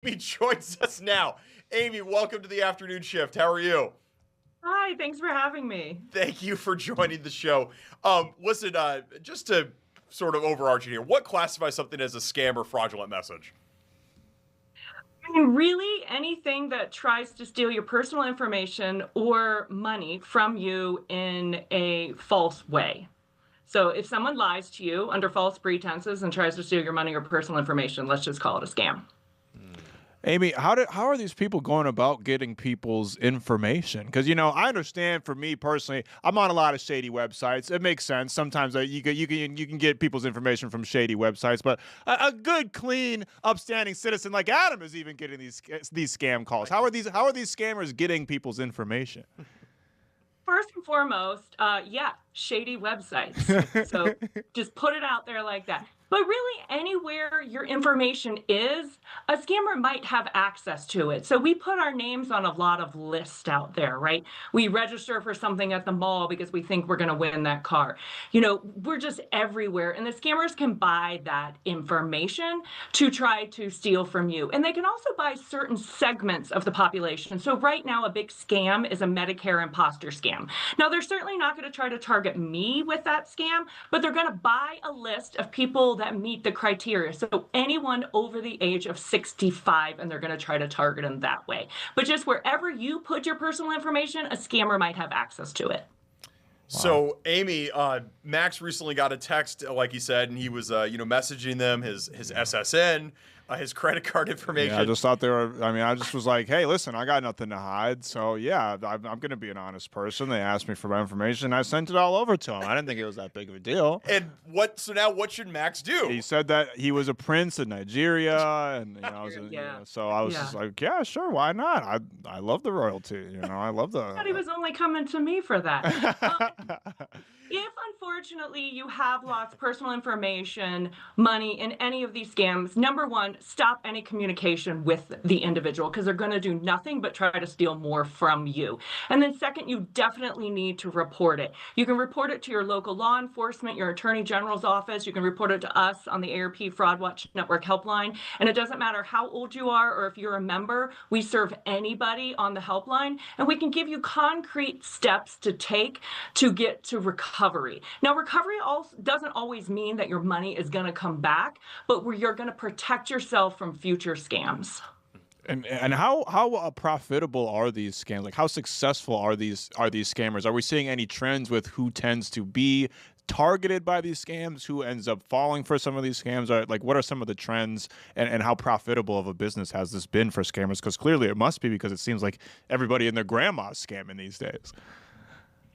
Amy joins us now. Amy, welcome to the afternoon shift. How are you? Hi, thanks for having me. Thank you for joining the show. Listen, just to sort of overarching here, what classifies something as a scam or fraudulent message? I mean, really, anything that tries to steal your personal information or money from you in a false way. So if someone lies to you under false pretenses and tries to steal your money or personal information, let's just call it a scam. Amy, how are these people going about getting people's information? Because I understand. For me personally, I'm on a lot of shady websites. It makes sense. Sometimes you can get people's information from shady websites, but a good, clean, upstanding citizen like Adam is even getting these scam calls. How are these scammers getting people's information? First and foremost, yeah, shady websites. So just put it out there like that. But really, anywhere your information is, a scammer might have access to it. So we put our names on a lot of lists out there, right? We register for something at the mall because we think we're going to win that car. We're just everywhere. And the scammers can buy that information to try to steal from you. And they can also buy certain segments of the population. So right now, a big scam is a Medicare imposter scam. Now, they're certainly not going to try to target me with that scam, but they're going to buy a list of people that meet the criteria. So anyone over the age of 65, and they're going to try to target them that way. But just wherever you put your personal information, a scammer might have access to it. So, Amy, Max recently got a text, like he said, and he was, messaging them his SSN, his credit card information. Yeah, I just thought they were. I mean, I just was like, hey, listen, I got nothing to hide. So yeah, I'm going to be an honest person. They asked me for my information. I sent it all over to them. I didn't think it was that big of a deal. And so now what should Max do? He said that he was a prince in Nigeria, and so I was Yeah. just like, yeah, sure, why not? I love the royalty. I love I thought he the. was only coming to me for that. If unfortunately you have lost personal information, money in any of these scams, number one, stop any communication with the individual because they're going to do nothing but try to steal more from you. And then second, you definitely need to report it. You can report it to your local law enforcement, your attorney general's office. You can report it to us on the AARP Fraud Watch Network helpline. And it doesn't matter how old you are or if you're a member, we serve anybody on the helpline, and we can give you concrete steps to take to get to recovery. Now, recovery also doesn't always mean that your money is going to come back, but where you're going to protect yourself from future scams. And how profitable are these scams? Like, how successful are these scammers? Are we seeing any trends with who tends to be targeted by these scams, who ends up falling for some of these scams? Or like, what are some of the trends, and how profitable of a business has this been for scammers? Because clearly it must be, because it seems like everybody and their grandma's scamming these days.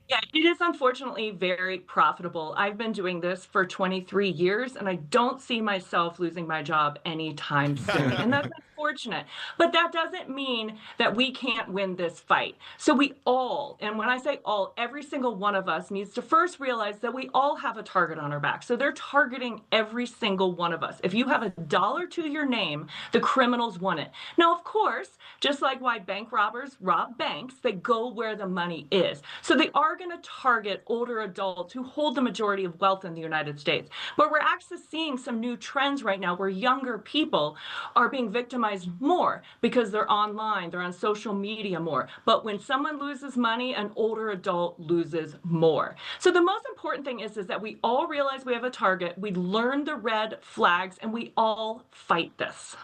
Yeah, it is unfortunately very profitable. I've been doing this for 23 years, and I don't see myself losing my job anytime soon. And that's unfortunate. But that doesn't mean that we can't win this fight. So we all, and when I say all, every single one of us needs to first realize that we all have a target on our back. So they're targeting every single one of us. If you have $1 to your name, the criminals want it. Now, of course, just like why bank robbers rob banks, they go where the money is. So they are going to target older adults who hold the majority of wealth in the United States. But we're actually seeing some new trends right now where younger people are being victimized more because they're online, they're on social media more. But when someone loses money, an older adult loses more. So the most important thing is that we all realize we have a target, we learn the red flags, and we all fight this.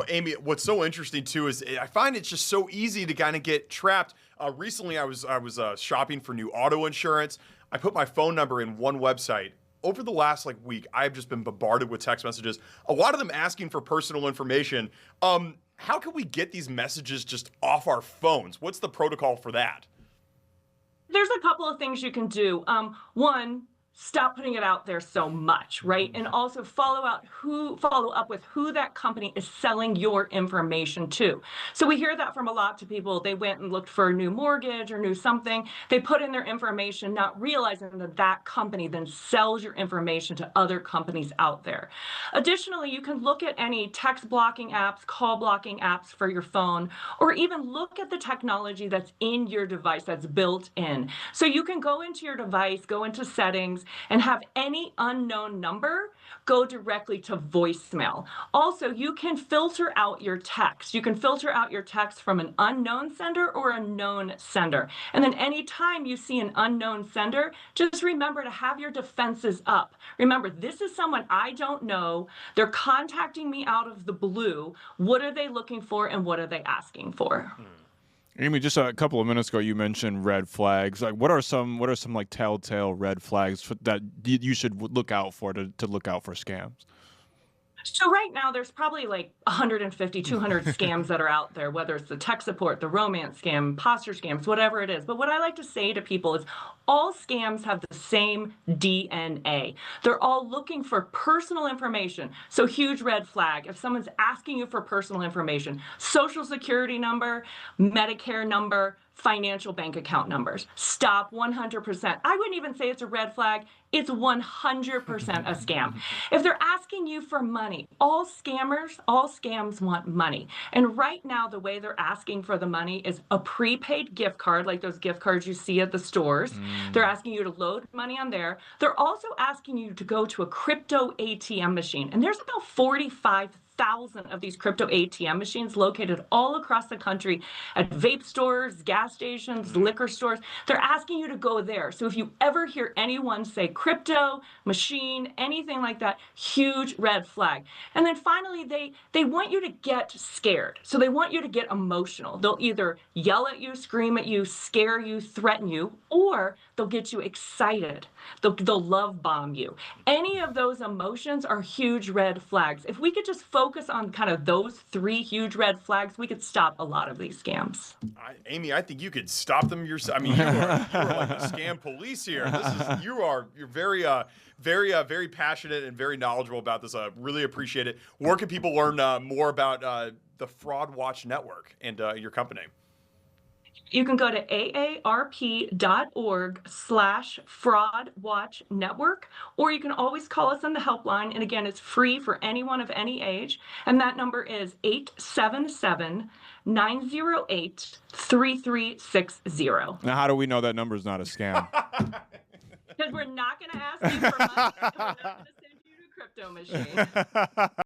Amy, what's so interesting too is I find it's just so easy to kind of get trapped. Recently, I was shopping for new auto insurance. I put my phone number in one website. Over the last week, I've just been bombarded with text messages. A lot of them asking for personal information. How can we get these messages just off our phones? What's the protocol for that? There's a couple of things you can do. One, stop putting it out there so much, right? And also follow up with who that company is selling your information to. So we hear that from a lot of people. They went and looked for a new mortgage or new something. They put in their information, not realizing that that company then sells your information to other companies out there. Additionally, you can look at any text blocking apps, call blocking apps for your phone, or even look at the technology that's in your device that's built in. So you can go into your device, go into settings, and have any unknown number go directly to voicemail. Also, you can filter out your text. You can filter out your text from an unknown sender or a known sender. And then anytime you see an unknown sender, just remember to have your defenses up. Remember, this is someone I don't know. They're contacting me out of the blue. What are they looking for and what are they asking for? Amy, just a couple of minutes ago, you mentioned red flags. Like, what are some like telltale red flags that you should look out for to look out for scams? So right now, there's probably like 150, 200 scams that are out there, whether it's the tech support, the romance scam, imposter scams, whatever it is. But what I like to say to people is all scams have the same DNA. They're all looking for personal information. So huge red flag. If someone's asking you for personal information, social security number, Medicare number, financial bank account numbers. Stop 100%. I wouldn't even say it's a red flag. It's 100% a scam. If they're asking you for money, all scams want money. And right now, the way they're asking for the money is a prepaid gift card, like those gift cards you see at the stores. They're asking you to load money on there. They're also asking you to go to a crypto ATM machine. And there's about 45,000 of these crypto ATM machines located all across the country at vape stores, gas stations, liquor stores. They're asking you to go there. So if you ever hear anyone say crypto, machine, anything like that, huge red flag. And then finally, they want you to get scared. So they want you to get emotional. They'll either yell at you, scream at you, scare you, threaten you, or they'll get you excited. They'll love bomb you. Any of those emotions are huge red flags. If we could just focus on kind of those three huge red flags, we could stop a lot of these scams. Amy, I think you could stop them yourself. I mean, you are like the scam police here. You're very passionate and very knowledgeable about this. I really appreciate it. Where can people learn more about the Fraud Watch Network and your company? You can go to aarp.org/fraudwatchnetwork, or you can always call us on the helpline. And again, it's free for anyone of any age. And that number is 877-908-3360. Now, how do we know that number is not a scam? Because we're not going to ask you for money, and we're not going to send you to a crypto machine.